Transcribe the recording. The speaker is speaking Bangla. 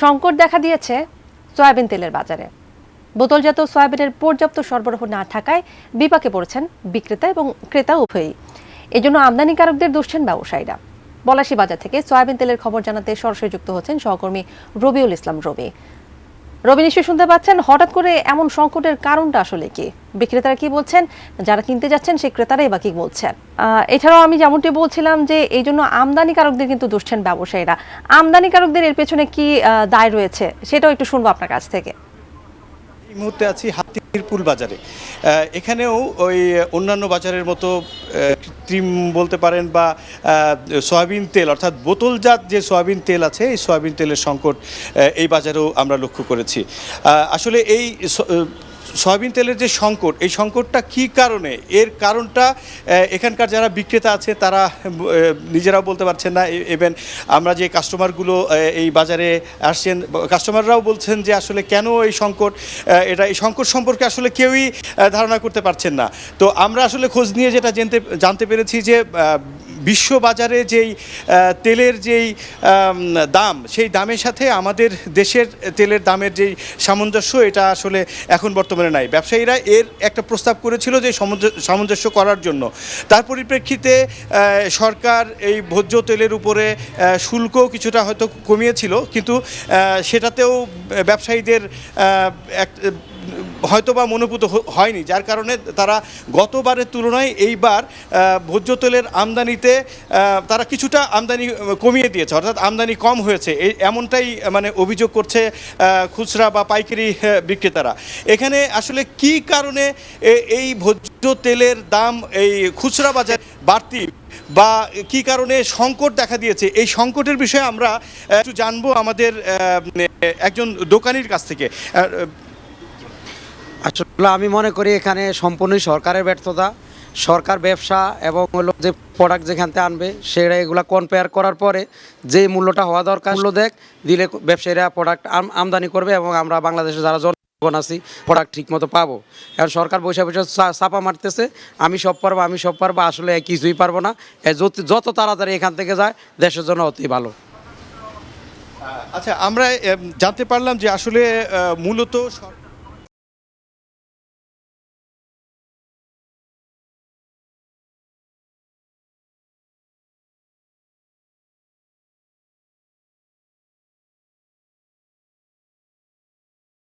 সংকট দেখা দিয়েছে সয়াবিন তেলের বাজারে। বোতলজাত সয়াবিনের পর্যাপ্ত সরবরাহ না থাকায় বিপাকে পড়েছেন বিক্রেতা এবং ক্রেতা উভয়ই। এজন্য আমদানিকারকদের দুষছেন ব্যবসায়ীরা। পলাশী বাজার থেকে সয়াবিন তেলের খবর জানাতে সরাসরি যুক্ত হচ্ছেন সহকর্মী রবিউল ইসলাম রবি। রবি, নিশ্চয়ই শুনতে পাচ্ছেন, হঠাৎ করে এমন সংকটের কারণটা আসলে কি? বিক্রেতারা কি বলছেন, যারা কিনতে যাচ্ছেন সেই ক্রেতারাই বা কি বলছেন? এছাড়াও আমি যেমনটি বলছিলাম যে এই জন্য আমদানিকারকদের কিন্তু দুষছেন ব্যবসায়ীরা। আমদানিকারকদের এর পেছনে কি দায় রয়েছে সেটাও একটু শুনবো আপনার কাছ থেকে। এই মুহূর্তে আছি হাতিরপুল বাজারে। এখানেও ওই অন্যান্য বাজারের মতো কৃত্রিম বলতে পারেন বা সয়াবিন তেল অর্থাৎ বোতলজাত যে সয়াবিন তেল আছে, এই সয়াবিন তেলের সংকট এই বাজারেও আমরা লক্ষ্য করেছি। আসলে এই সয়াবিন তেলের যে সংকট, এই সংকটটা কী কারণে, এর কারণটা এখানকার যারা বিক্রেতা আছে তারা নিজেরাও বলতে পারছেন না। ইভেন আমরা যে কাস্টমারগুলো এই বাজারে আসছেন, কাস্টমাররাও বলছেন যে আসলে কেন এই সংকট, এই সংকট সম্পর্কে আসলে কেউই ধারণা করতে পারছেন না। তো আমরা আসলে খোঁজ নিয়ে যেটা জানতে পেরেছি যে বিশ্ব বাজারে যেই তেলের যেই দাম, সেই দামের সাথে আমাদের দেশের তেলের দামের যেই সামঞ্জস্য, এটা আসলে এখন বর্তমানে নাই। ব্যবসায়ীরা এর একটা প্রস্তাব করেছিল যে সামঞ্জস্য করার জন্য। তার পরিপ্রেক্ষিতে সরকার এই ভোজ্য তেলের উপরে শুল্কও কিছুটা হয়তো কমিয়েছিল, কিন্তু সেটাতেও ব্যবসায়ীদের হয়তোবা মনোভূত হয়নি, যার কারণে তারা গতবারের তুলনায় এইবার ভোজ্য তেলের আমদানিতে তারা কিছুটা আমদানি কমিয়ে দিয়েছে, অর্থাৎ আমদানি কম হয়েছে, এমনটাই মানে অভিযোগ করছে খুচরা বা পাইকারি বিক্রেতারা। এখানে আসলে কি কারণে এই ভোজ্য তেলের দাম এই খুচরা বাজারে বাড়তি বা কি কারণে সংকট দেখা দিয়েছে, এই সংকটের বিষয়ে আমরা একটু জানবো আমাদের একজন দোকানির কাছ থেকে। আসলে আমি মনে করি এখানে সম্পূর্ণই সরকারের ব্যর্থতা। সরকার ব্যবসা এবং হলো যে প্রোডাক্ট যেখান থেকে আনবে সেটা এগুলো কম্পেয়ার করার পরে যে মূল্যটা হওয়া দরকার মূল্য দিলে ব্যবসায়ীরা প্রোডাক্ট আমদানি করবে এবং আমরা বাংলাদেশে যারা জনগণ আছি প্রোডাক্ট ঠিকমতো পাবো। এখন সরকার বসে চাপা মারতেছে, আমি সব পারবো, আসলে কিছুই পারবো না। যত তাড়াতাড়ি এখান থেকে যায় দেশের জন্য অতি ভালো। আচ্ছা, আমরা জানতে পারলাম যে আসলে মূলত